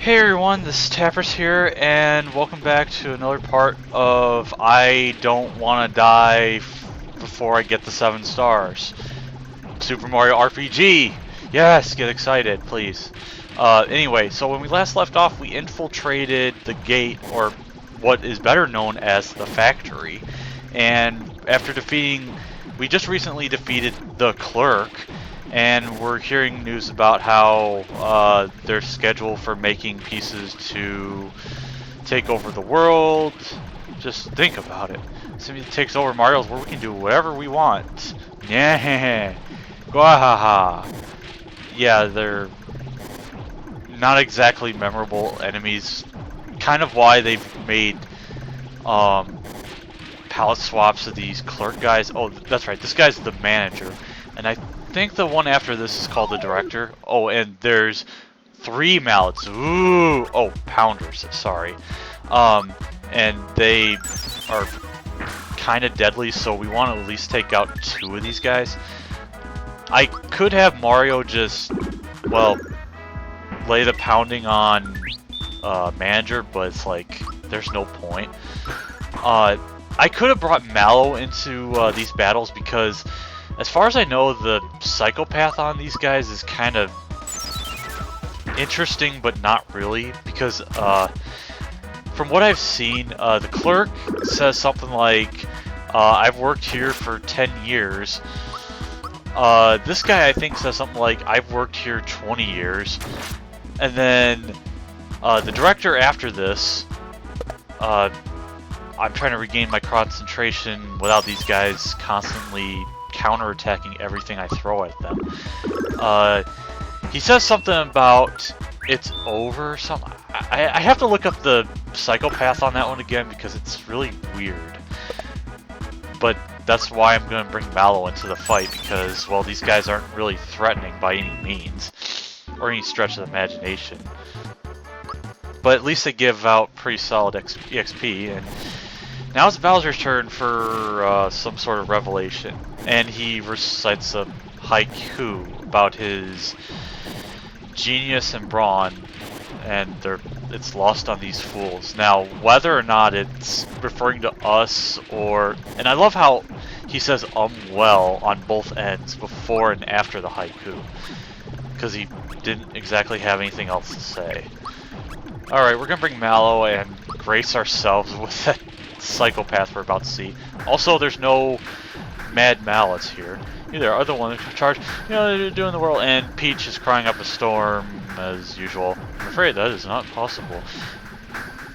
Hey everyone, this is Tappers here, and welcome back to another part of I Don't Want to Die Before I Get the 7 Stars. Super Mario RPG! Yes, get excited, please. Anyway, so when we last left off, we infiltrated the gate, or what is better known as the factory. And after defeating, we just recently defeated the Clerk. And we're hearing news about how their schedule for making pieces to take over the world. Just think about it. Somebody takes over Mario's world, we can do whatever we want. Yeah, gwahaha. Yeah, they're not exactly memorable enemies. Kind of why they've made palette swaps of these clerk guys. Oh, that's right. This guy's the manager, and I think the one after this is called the director. Oh, and there's 3 mallets. Ooh, oh, pounders. Sorry. And they are kind of deadly, so we want to at least take out 2 of these guys. I could have Mario just, well, lay the pounding on manager, but it's like there's no point. I could have brought Mallow into these battles because, as far as I know, the psychopath on these guys is kind of interesting, but not really, because from what I've seen, the clerk says something like, I've worked here for 10 years. This guy, I think, says something like, I've worked here 20 years. And then the director after this, I'm trying to regain my concentration without these guys constantly counterattacking everything I throw at them. He says something about it's over or something. I have to look up the psychopath on that one again because it's really weird. But that's why I'm going to bring Mallow into the fight because, well, these guys aren't really threatening by any means or any stretch of the imagination. But at least they give out pretty solid EXP, and now it's Bowser's turn for some sort of revelation. And he recites a haiku about his genius and brawn, and it's lost on these fools. Now, whether or not it's referring to us or... And I love how he says well on both ends, before and after the haiku, because he didn't exactly have anything else to say. Alright, we're going to bring Mallow and grace ourselves with that psychopath we're about to see. Also, there's no mad mallets here. There are other ones in charge. You know, they're doing the world, and Peach is crying up a storm as usual. I'm afraid that is not possible.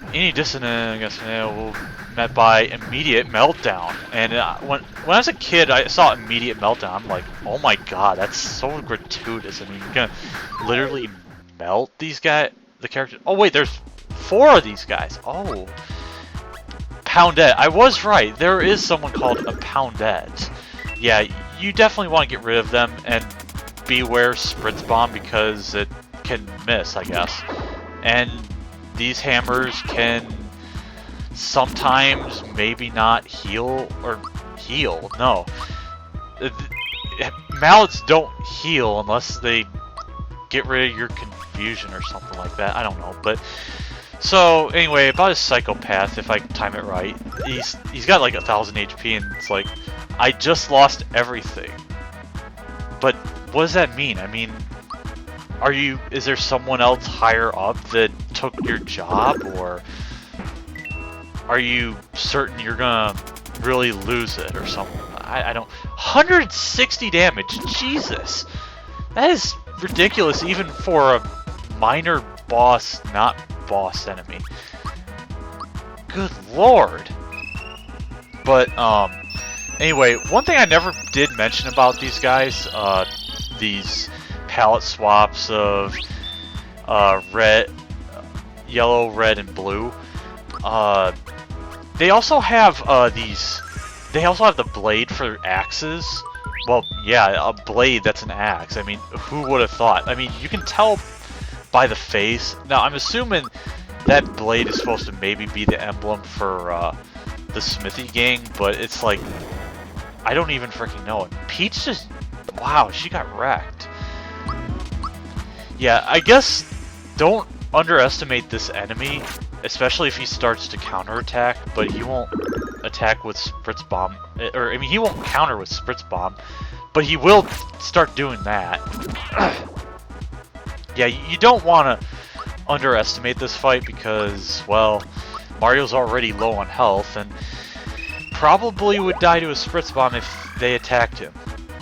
Any dissonance against will be met by immediate meltdown. And when I was a kid, I saw immediate meltdown. I'm like, oh my god, that's so gratuitous. I mean, you're gonna literally melt these guys, the characters. Oh wait, there's 4 of these guys. Oh. Poundette. I was right. There is someone called a Poundette. Yeah, you definitely want to get rid of them, and beware Spritz Bomb because it can miss, I guess. And these hammers can sometimes maybe not heal, or heal, no. Mallets don't heal unless they get rid of your confusion or something like that. I don't know, but... So, anyway, about his psychopath, if I time it right, he's got like 1,000 HP, and it's like, I just lost everything. But what does that mean? I mean, is there someone else higher up that took your job, or are you certain you're gonna really lose it or something? I don't... 160 damage, Jesus! That is ridiculous even for a minor boss, not boss enemy. Good lord. But anyway, one thing I never did mention about these guys, these palette swaps of red, yellow, red, and blue, they also have they also have the blade for axes. Well, yeah, a blade that's an axe. I mean, who would have thought? I mean, you can tell by the face. Now, I'm assuming that blade is supposed to maybe be the emblem for the Smithy gang, but it's like, I don't even freaking know it. Peach just, wow, she got wrecked. Yeah, I guess don't underestimate this enemy, especially if he starts to counterattack, but he won't attack with Spritz Bomb. Or, I mean, he won't counter with Spritz Bomb, but he will start doing that. Yeah, you don't want to underestimate this fight because, well, Mario's already low on health and probably would die to a Spritz Bomb if they attacked him.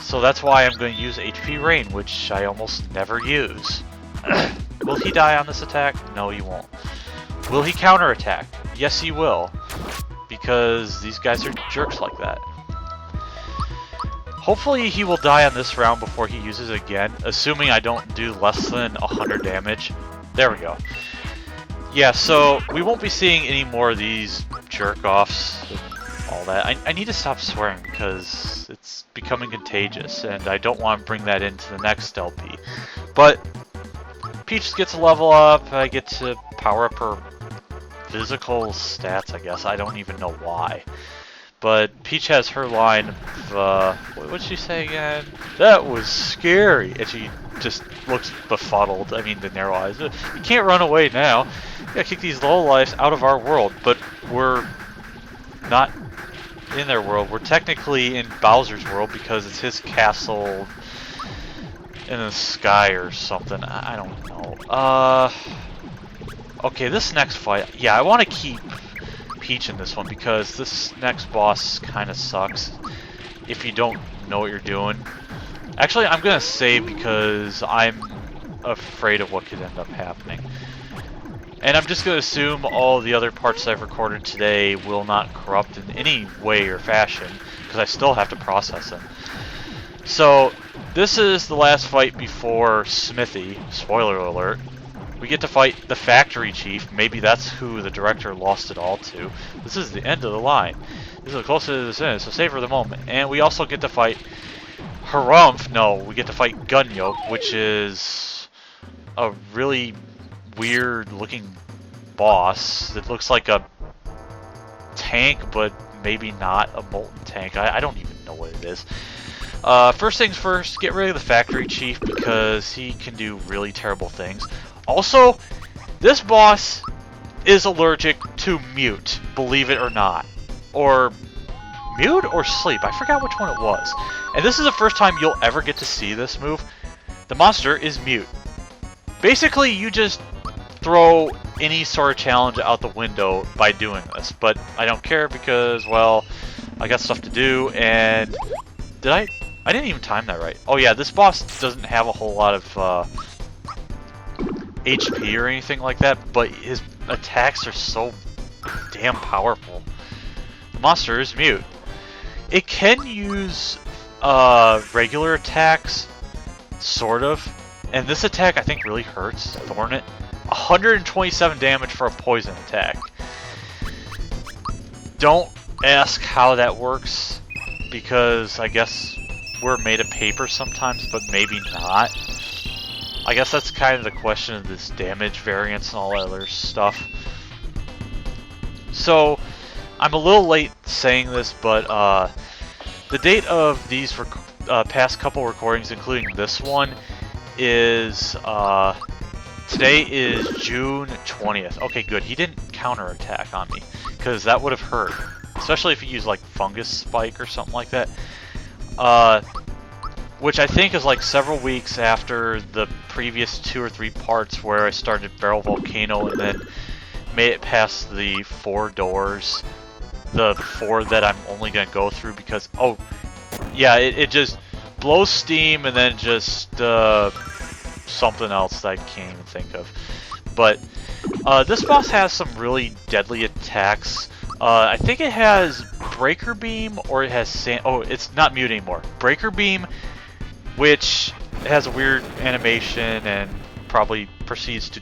So that's why I'm going to use HP Rain, which I almost never use. Will he die on this attack? No, he won't. Will he counterattack? Yes, he will. Because these guys are jerks like that. Hopefully he will die on this round before he uses it again, assuming I don't do less than 100 damage. There we go. Yeah, so we won't be seeing any more of these jerk-offs and all that. I need to stop swearing because it's becoming contagious, and I don't want to bring that into the next LP. But Peach gets a level up, I get to power up her physical stats, I guess. I don't even know why. But Peach has her line of, what did she say again? That was scary! And she just looks befuddled. I mean, the narrow eyes. You can't run away now. You gotta kick these lowlifes out of our world. But we're not in their world. We're technically in Bowser's world because it's his castle in the sky or something. I don't know. Okay, this next fight. Yeah, I want to keep Peach in this one because this next boss kind of sucks if you don't know what you're doing. Actually, I'm going to save because I'm afraid of what could end up happening. And I'm just going to assume all the other parts I've recorded today will not corrupt in any way or fashion because I still have to process them. So, this is the last fight before Smithy. Spoiler alert. We get to fight the factory chief. Maybe that's who the director lost it all to. This is the end of the line. This is the closest to this end, so savor the moment. And we also get to fight Harumph. No, we get to fight Gunyoke, which is a really weird looking boss that looks like a tank, but maybe not a molten tank. I don't even know what it is. First things first, get rid of the factory chief because he can do really terrible things. Also, this boss is allergic to mute, believe it or not. Or mute or sleep, I forgot which one it was. And this is the first time you'll ever get to see this move. The monster is mute. Basically, you just throw any sort of challenge out the window by doing this. But I don't care because, well, I got stuff to do, and I didn't even time that right. Oh yeah, this boss doesn't have a whole lot of HP or anything like that, but his attacks are so damn powerful. The monster is mute. It can use regular attacks, sort of, and this attack I think really hurts Thornet. 127 damage for a poison attack. Don't ask how that works, because I guess we're made of paper sometimes, but maybe not. I guess that's kind of the question of this damage variance and all that other stuff. So, I'm a little late saying this, but the date of these past couple recordings, including this one, is today is June 20th. Okay, good. He didn't counterattack on me, because that would have hurt. Especially if you use like Fungus Spike or something like that. Which I think is like several weeks after the previous 2 or 3 parts where I started Barrel Volcano and then made it past the 4 doors. The 4 that I'm only going to go through because, oh, yeah, it just blows steam and then just something else that I can't even think of. But this boss has some really deadly attacks. I think it has Breaker Beam or it has Sand... Oh, it's not mute anymore. Breaker Beam, which has a weird animation and probably proceeds to...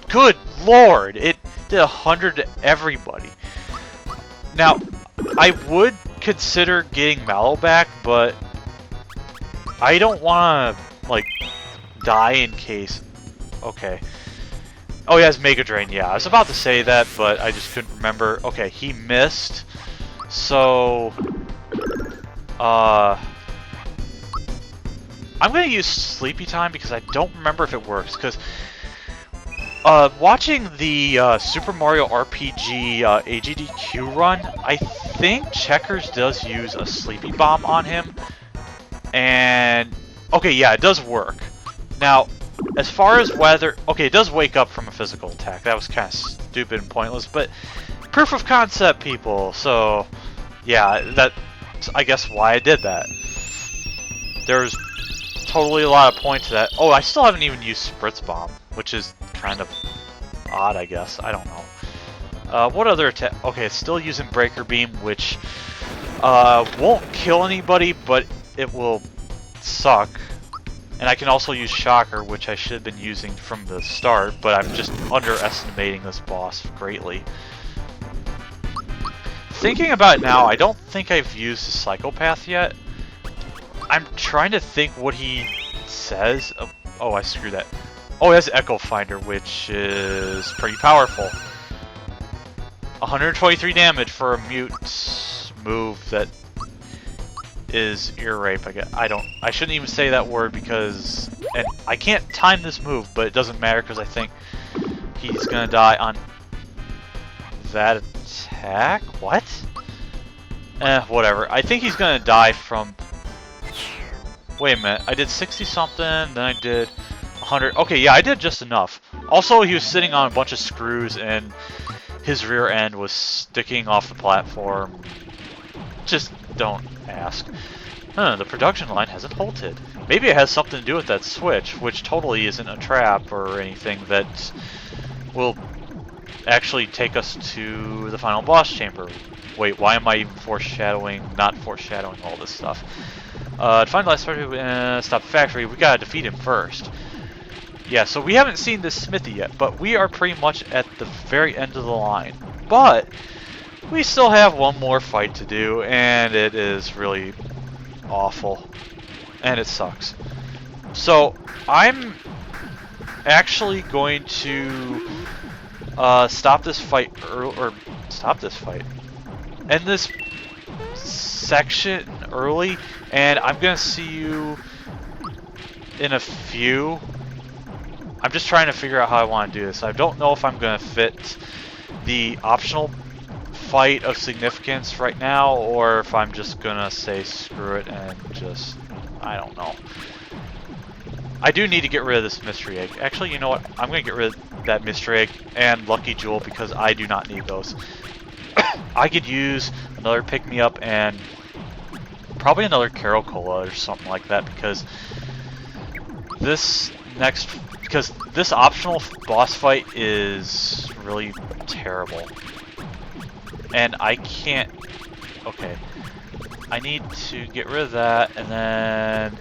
Good lord! It did 100 to everybody. Now, I would consider getting Mallow back, but I don't want to, like, die in case... Okay. Oh, he has Mega Drain. Yeah, I was about to say that, but I just couldn't remember. Okay, he missed. So... I'm going to use Sleepy Time because I don't remember if it works. Because Watching the Super Mario RPG AGDQ run, I think Checkers does use a Sleepy Bomb on him. And, okay, yeah, it does work. Now, as far as whether... Okay, it does wake up from a physical attack. That was kind of stupid and pointless, but proof of concept, people. So, yeah, that's, I guess, why I did that. There's totally a lot of point to that. Oh, I still haven't even used Spritz Bomb, which is kind of odd, I guess. I don't know. What other attack? Okay, it's still using Breaker Beam, which won't kill anybody, but it will suck. And I can also use Shocker, which I should have been using from the start, but I'm just underestimating this boss greatly. Thinking about it now, I don't think I've used the Psychopath yet. I'm trying to think what he says. Oh, I screwed that. Oh, he has Echo Finder, which is pretty powerful. 123 damage for a mute move that is ear rape. I shouldn't even say that word because, and I can't time this move, but it doesn't matter because I think he's gonna die on that attack. What? Whatever. I think he's gonna die from. Wait a minute. I did 60 something, then I did 100. Okay, yeah, I did just enough. Also, he was sitting on a bunch of screws, and his rear end was sticking off the platform. Just don't ask. The production line hasn't halted. Maybe it has something to do with that switch, which totally isn't a trap or anything that will actually take us to the final boss chamber. Wait, why am I even not foreshadowing all this stuff? To find the last part, stop the factory, we gotta defeat him first. Yeah, so we haven't seen this smithy yet, but we are pretty much at the very end of the line. But we still have one more fight to do, and it is really awful. And it sucks. So, I'm actually going to stop this fight, end this section early, and I'm gonna see you in a few. I'm just trying to figure out how I want to do this. I don't know if I'm gonna fit the optional fight of significance right now, or if I'm just gonna say screw it and just, I don't know. I do need to get rid of this mystery egg. Actually, you know what? I'm gonna get rid of that mystery egg and lucky jewel because I do not need those. I could use another pick-me-up and probably another Carol Cola or something like that because this optional boss fight is really terrible. And I can't... Okay. I need to get rid of that, and then...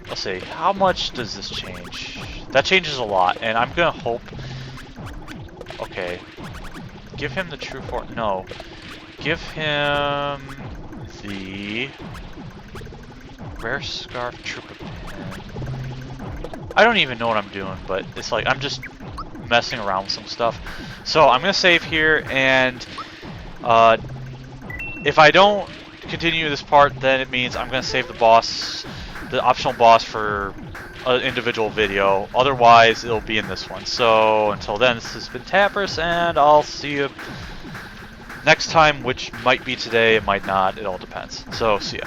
Let's see, how much does this change? That changes a lot, and I'm gonna hope... Okay. Give him the true form... No. Give him... the... Rare Scarf Trooper Pin. I don't even know what I'm doing, but it's like, I'm just messing around with some stuff. So, I'm gonna save here, and... if I don't continue this part, then it means I'm going to save the optional boss for an individual video. Otherwise, it'll be in this one. So, until then, this has been Tapperus, and I'll see you next time, which might be today, it might not, it all depends. So, see ya.